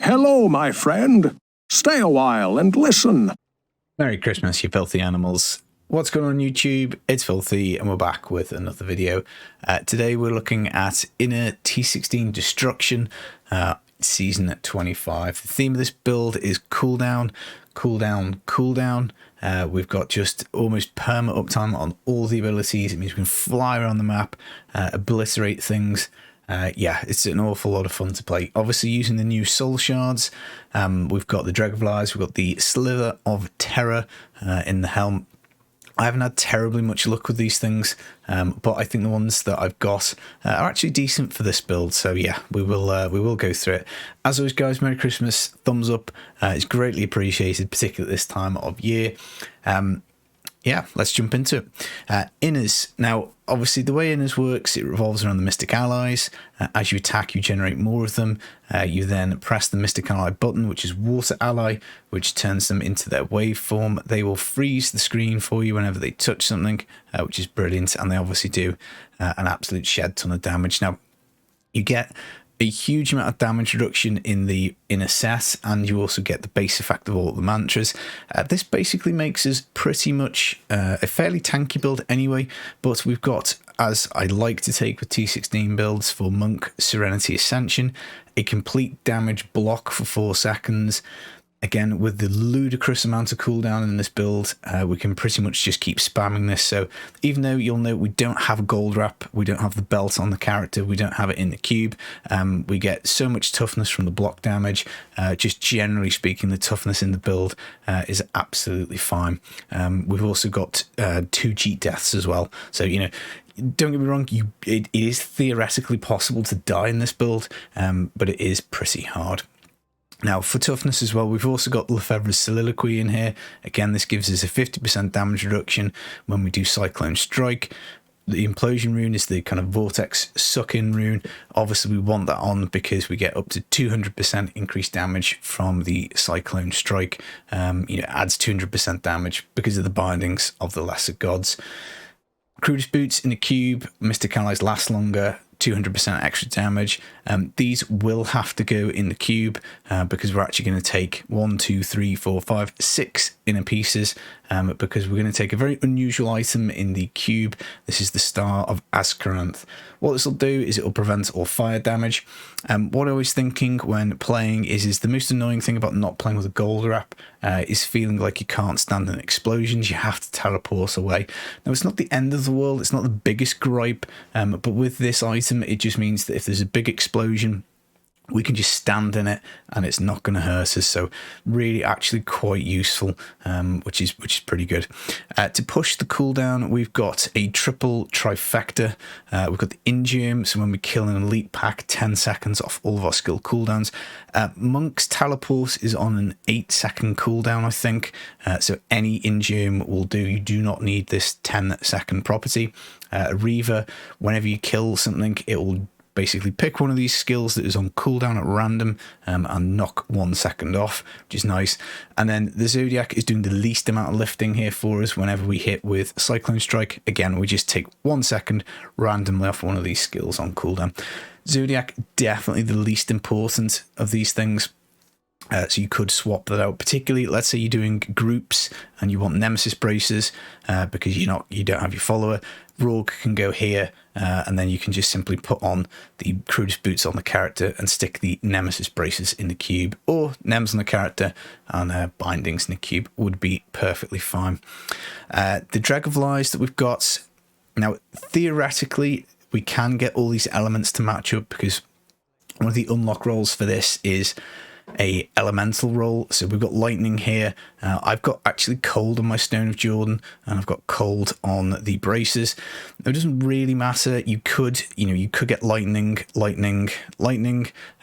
Hello, my friend. Stay a while and listen. Merry Christmas, you filthy animals. What's going on YouTube? It's Filthy and we're back with another video. Today we're looking at Inna T16 Destruction, Season 25. The theme of this build is cooldown, cooldown, cooldown. We've got just almost perma uptime on all the abilities. It means we can fly around the map, obliterate things. Yeah, it's an awful lot of fun to play. Obviously using the new Soul Shards, we've got the Dragonflies, we've got the Slither of Terror in the helm. I haven't had terribly much luck with these things, but I think the ones that I've got are actually decent for this build. So yeah, we will go through it. As always, guys, Merry Christmas, thumbs up. It's greatly appreciated, particularly at this time of year. Yeah, let's jump into it. Innas. Now, obviously, the way Innas works, it revolves around the Mystic Allies. As you attack, you generate more of them. You then press the Mystic Ally button, which is Water Ally, which turns them into their waveform. They will freeze the screen for you whenever they touch something, which is brilliant. And they obviously do an absolute shed ton of damage. Now, you get a huge amount of damage reduction in the inner set, and you also get the base effect of all the mantras. This basically makes us pretty much a fairly tanky build anyway, but we've got, as I like to take with T16 builds for Monk, Serenity, Ascension, a complete damage block for 4 seconds. Again, with the ludicrous amount of cooldown in this build, we can pretty much just keep spamming this. So even though you'll note we don't have a gold wrap, we don't have the belt on the character, we don't have it in the cube, we get so much toughness from the block damage. Just generally speaking, the toughness in the build is absolutely fine. We've also got 2 cheat deaths as well. So, you know, don't get me wrong, it is theoretically possible to die in this build, but it is pretty hard. Now, for toughness as well, we've also got Lefebvre's Soliloquy in here. Again, this gives us a 50% damage reduction when we do Cyclone Strike. The Implosion rune is the kind of Vortex Suck-In rune. Obviously, we want that on because we get up to 200% increased damage from the Cyclone Strike. You know, adds 200% damage because of the bindings of the Lesser Gods. Crudest Boots in the cube, Mystic Allies last longer, 200% extra damage. These will have to go in the cube because we're actually going to take 1, 2, 3, 4, 5, 6 inner pieces because we're going to take a very unusual item in the cube. This is the Star of Azkaranth. What this will do is it will prevent all fire damage. What I was thinking when playing is the most annoying thing about not playing with a gold wrap is feeling like you can't stand an explosions. You have to teleport away. Now, it's not the end of the world. It's not the biggest gripe, but with this item, it just means that if there's a big explosion, we can just stand in it and it's not going to hurt us. So really actually quite useful, which is pretty good. To push the cooldown, we've got a triple trifecta. We've got the Ingium, so when we kill an elite pack, 10 seconds off all of our skill cooldowns. Monk's teleport is on an 8-second cooldown, I think. So any Ingium will do. You do not need this 10-second property. Reaver, whenever you kill something, it will basically pick one of these skills that is on cooldown at random and knock 1 second off, which is nice. And then the Zodiac is doing the least amount of lifting here for us whenever we hit with Cyclone Strike. Again, we just take 1 second randomly off one of these skills on cooldown. Zodiac, definitely the least important of these things. So you could swap that out, particularly let's say you're doing groups and you want Nemesis braces because you don't have your follower. Rogue can go here and then you can just simply put on the Crudest Boots on the character and stick the Nemesis braces in the cube, or Nems on the character and bindings in the cube would be perfectly fine. The Dragonflies that we've got, now theoretically we can get all these elements to match up because one of the unlock rolls for this is a elemental roll. So we've got lightning here. I've got actually cold on my Stone of Jordan and I've got cold on the braces. It doesn't really matter. You could get lightning.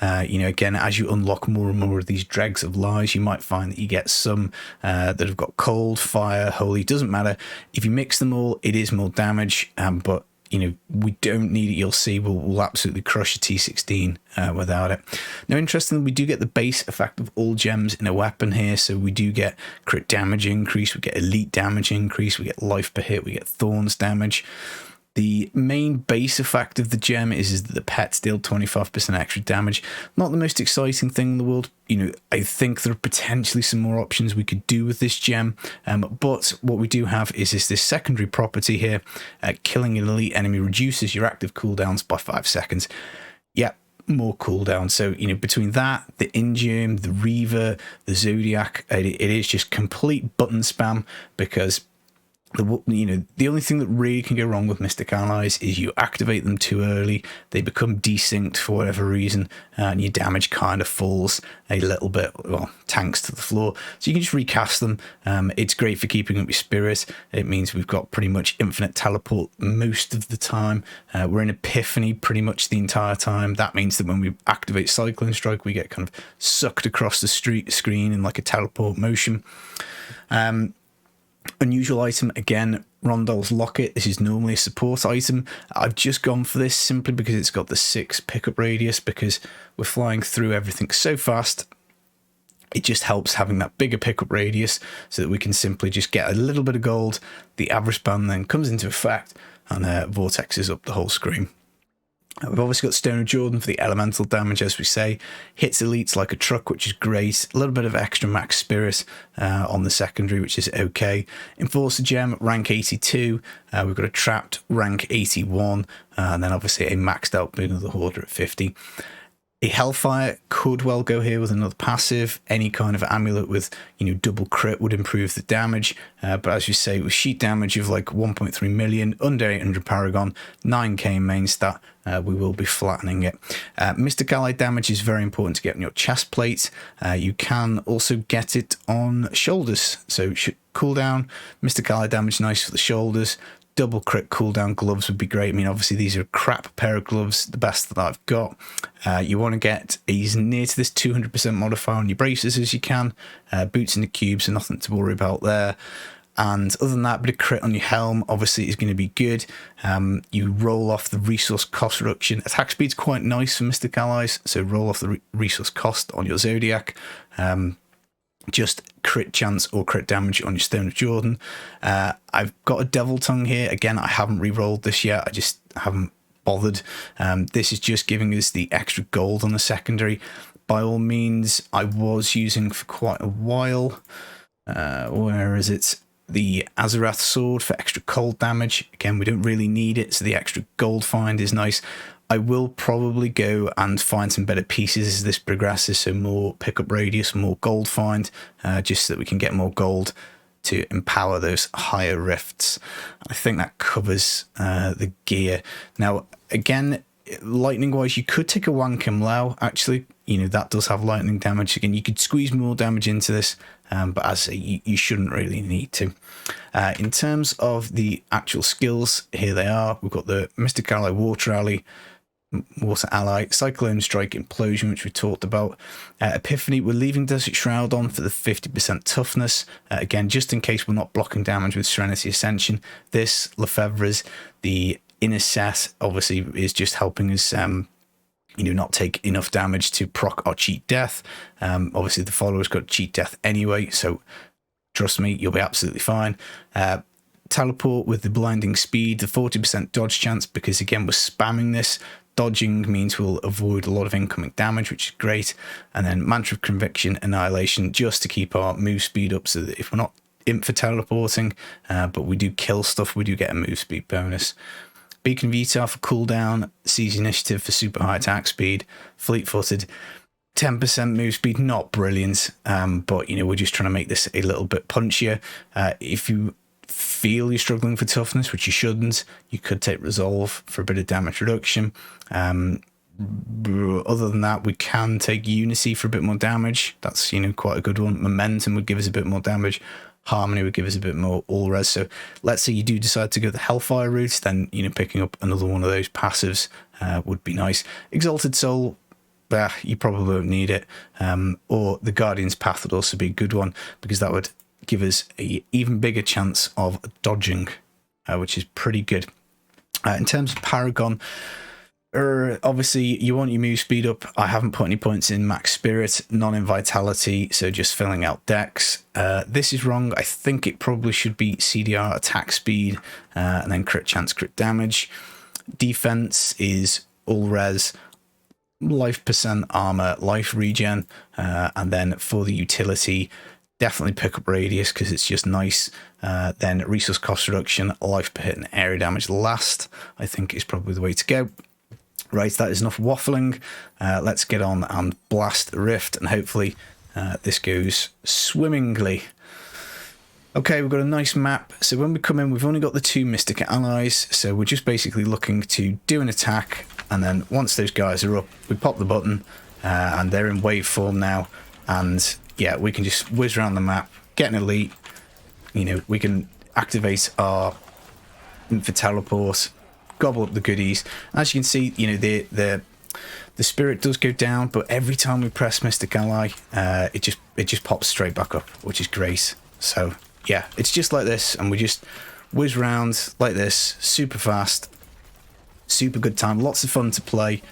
Again, as you unlock more and more of these dregs of lies, you might find that you get some that have got cold, fire, holy. Doesn't matter. If you mix them all, it is more damage, but we don't need it. You'll see we'll absolutely crush a T16 without it. Now, interestingly, we do get the base effect of all gems in a weapon here. So we do get crit damage increase, we get elite damage increase, we get life per hit, we get thorns damage. The main base effect of the gem is that the pets deal 25% extra damage. Not the most exciting thing in the world. You know, I think there are potentially some more options we could do with this gem. But what we do have is this secondary property here. Killing an elite enemy reduces your active cooldowns by 5 seconds. Yeah, more cooldown. So, you know, between that, the Ingerm, the Reaver, the Zodiac, it is just complete button spam, because the only thing that really can go wrong with Mystic Allies is you activate them too early, they become desynced for whatever reason, and your damage kind of falls a little bit, well, tanks to the floor. So you can just recast them. It's great for keeping up your spirit. It means we've got pretty much infinite teleport most of the time. We're in Epiphany pretty much the entire time. That means that when we activate Cyclone Strike, we get kind of sucked across the screen in like a teleport motion. Unusual item, again, Rondell's Locket. This is normally a support item. I've just gone for this simply because it's got the 6 pickup radius, because we're flying through everything so fast. It just helps having that bigger pickup radius so that we can simply just get a little bit of gold. The average ban then comes into effect and vortexes up the whole screen. We've obviously got Stone of Jordan for the elemental damage, as we say. Hits elites like a truck, which is great. A little bit of extra max spirit on the secondary, which is okay. Enforcer Gem, rank 82. We've got a trapped rank 81. And then obviously a maxed out Boon of the Hoarder at 50. A Hellfire could well go here with another passive. Any kind of amulet with, you know, double crit would improve the damage. But as you say, with sheet damage of like 1.3 million, under 800 paragon, 9k main stat, we will be flattening it. Mystic Ally damage is very important to get on your chest plate. You can also get it on shoulders. So cooldown, Mystic Ally damage, nice for the shoulders. Double crit cooldown gloves would be great. I mean, obviously these are a crap pair of gloves, the best that I've got. You want to get as near to this 200% modifier on your braces as you can. Boots in the cube, so nothing to worry about there. And other than that, a bit of crit on your helm obviously is going to be good. You roll off the resource cost reduction. Attack speed's quite nice for Mystic Allies, so roll off the resource cost on your Zodiac. Just crit chance or crit damage on your Stone of Jordan. I've got a Devil Tongue here. Again, I haven't re-rolled this yet. I just haven't bothered. This is just giving us the extra gold on the secondary. By all means, I was using for quite a while. Where is it? The Azarath Sword for extra cold damage. Again, we don't really need it, so the extra gold find is nice. I will probably go and find some better pieces as this progresses, so more pickup radius, more gold find, just so that we can get more gold to empower those higher rifts. I think that covers the gear. Now, again, lightning-wise, you could take a Wankim Lao, actually. You know, that does have lightning damage. Again, you could squeeze more damage into this, but as I say, you shouldn't really need to. In terms of the actual skills, here they are. We've got the Mystic Ally, Water Ally, Cyclone Strike, Implosion, which we talked about. Epiphany, we're leaving Desert Shroud on for the 50% toughness. Again, just in case we're not blocking damage with Serenity Ascension. This, Lefebvre's, the inner set, obviously, is just helping us, not take enough damage to proc our cheat death. Obviously, the follower's got cheat death anyway, so trust me, you'll be absolutely fine. Teleport with the blinding speed, the 40% dodge chance, because again, we're spamming this. Dodging means we'll avoid a lot of incoming damage, which is great. And then Mantra of Conviction, Annihilation, just to keep our move speed up, so that if we're not imp for teleporting, but we do kill stuff, we do get a move speed bonus. Beacon Vitar for cooldown, Seize Initiative for super high attack speed, Fleet-footed, 10% move speed, not brilliant, but we're just trying to make this a little bit punchier. If you feel you're struggling for toughness, which you shouldn't, you could take Resolve for a bit of damage reduction. Other than that, we can take Unity for a bit more damage. That's quite a good one. Momentum would give us a bit more damage. Harmony would give us a bit more all res. So let's say you do decide to go the Hellfire route, then picking up another one of those passives would be nice. Exalted Soul, you probably won't need it. Or the Guardian's Path would also be a good one, because that would give us an even bigger chance of dodging, which is pretty good. In terms of Paragon, Obviously, you want your move speed up. I haven't put any points in max spirit, none in vitality, so just filling out dex. This is wrong. I think it probably should be CDR attack speed, and then crit chance, crit damage. Defense is all res, life percent, armor, life regen, and then for the utility, definitely pick up radius because it's just nice. Then resource cost reduction, life per hit, and area damage last, I think is probably the way to go. Right, that is enough waffling. Let's get on and blast the rift, and hopefully this goes swimmingly. Okay, we've got a nice map. So when we come in, we've only got the 2 Mystic allies, so we're just basically looking to do an attack, and then once those guys are up, we pop the button, and they're in wave form now, and yeah, we can just whiz around the map, get an elite, you know, we can activate our for teleport, gobble up the goodies. As you can see, you know, the spirit does go down, but every time we press Mystic Ally, it just pops straight back up, which is great. So yeah, it's just like this, and we just whiz round like this, super fast, super good time, lots of fun to play,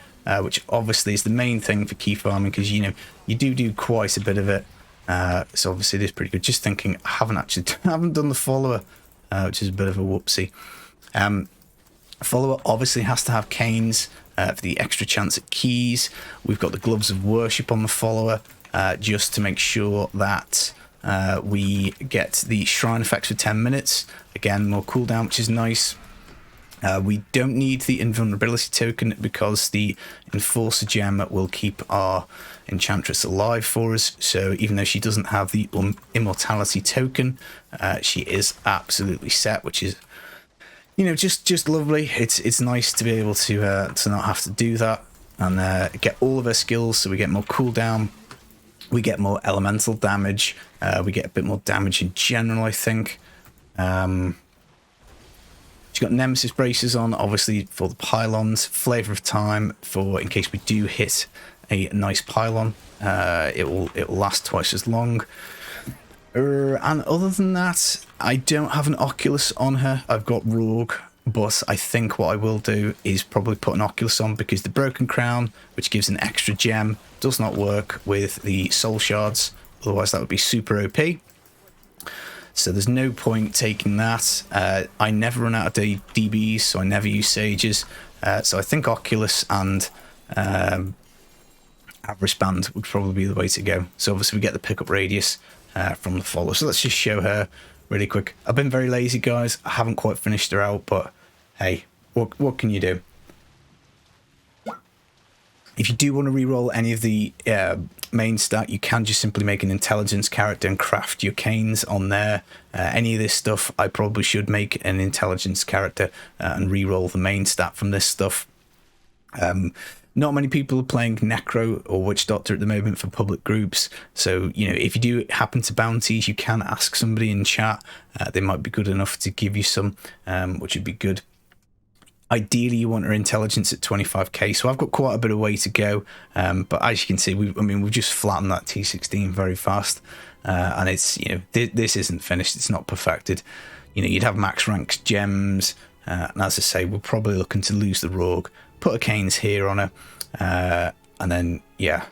which obviously is the main thing for key farming, because you know you do quite a bit of it. So obviously it is pretty good. Just thinking, I haven't done the follower, which is a bit of a whoopsie. Follower obviously has to have canes for the extra chance at keys. We've got the gloves of worship on the follower, just to make sure that we get the shrine effects for 10 minutes. Again, more cooldown, which is nice. We don't need the invulnerability token because the enforcer gem will keep our enchantress alive for us. So even though she doesn't have the immortality token, she is absolutely set, which is, you know, just lovely. It's nice to be able to not have to do that, and get all of her skills. So we get more cooldown, we get more elemental damage, we get a bit more damage in general, I think. She's got Nemesis braces on, obviously for the pylons. Flavor of time for in case we do hit a nice pylon. It will last twice as long. And other than that, I don't have an Oculus on her. I've got Rogue, but I think what I will do is probably put an Oculus on, because the Broken Crown, which gives an extra gem, does not work with the Soul Shards. Otherwise, that would be super OP. So there's no point taking that. I never run out of DBs, so I never use Sages. So I think Oculus and Avarice Band would probably be the way to go. So obviously we get the pickup radius from the follow. So let's just show her really quick. I've been very lazy, guys. I haven't quite finished her out, but hey, what can you do? If you do want to reroll any of the main stat, you can just simply make an intelligence character and craft your canes on there. Any of this stuff, I probably should make an intelligence character and reroll the main stat from this stuff. Not many people are playing Necro or Witch Doctor at the moment for public groups, so you know, if you do happen to bounties, you can ask somebody in chat. They might be good enough to give you some, which would be good. Ideally, you want her intelligence at 25k, so I've got quite a bit of way to go. But as you can see, we've just flattened that T16 very fast, and it's, you know, this isn't finished. It's not perfected. You know, you'd have max rank gems, and as I say, we're probably looking to lose the Rogue, put a canes here on her, and then yeah,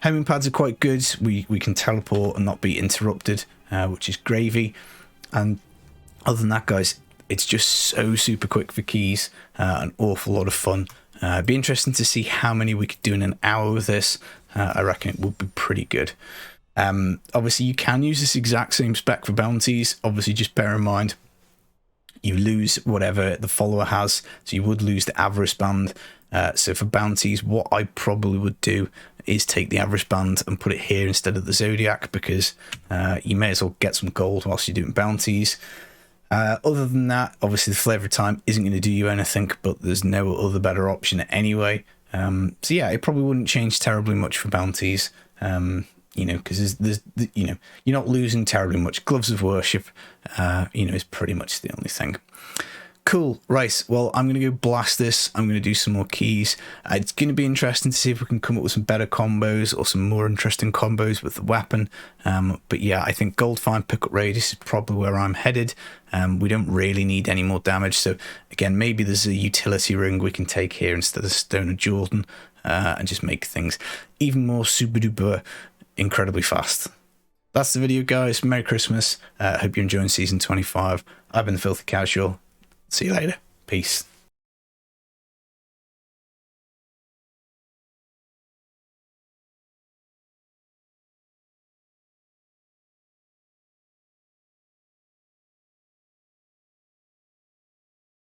homing pads are quite good. We can teleport and not be interrupted, which is gravy. And other than that, guys, it's just so super quick for keys, an awful lot of fun. It'd be interesting to see how many we could do in an hour with this. I reckon it would be pretty good. Obviously, you can use this exact same spec for bounties. Obviously, just bear in mind, you lose whatever the follower has, so you would lose the Avarice Band. So for bounties, what I probably would do is take the Avarice Band and put it here instead of the Zodiac, because you may as well get some gold whilst you're doing bounties. Other than that, obviously the Flavor of Time isn't going to do you anything, but there's no other better option anyway. So yeah, it probably wouldn't change terribly much for bounties, you know, because there's you know, you're not losing terribly much. Gloves of Worship, you know, is pretty much the only thing. Cool. Right. Well, I'm going to go blast this. I'm going to do some more keys. It's going to be interesting to see if we can come up with some better combos or some more interesting combos with the weapon. But yeah, I think gold fine pickup radius is probably where I'm headed. We don't really need any more damage. So again, maybe there's a utility ring we can take here instead of Stone of Jordan and just make things even more super duper incredibly fast. That's the video, guys. Merry Christmas. Hope you're enjoying season 25. I've been the Filthy Casual. See you later. Peace.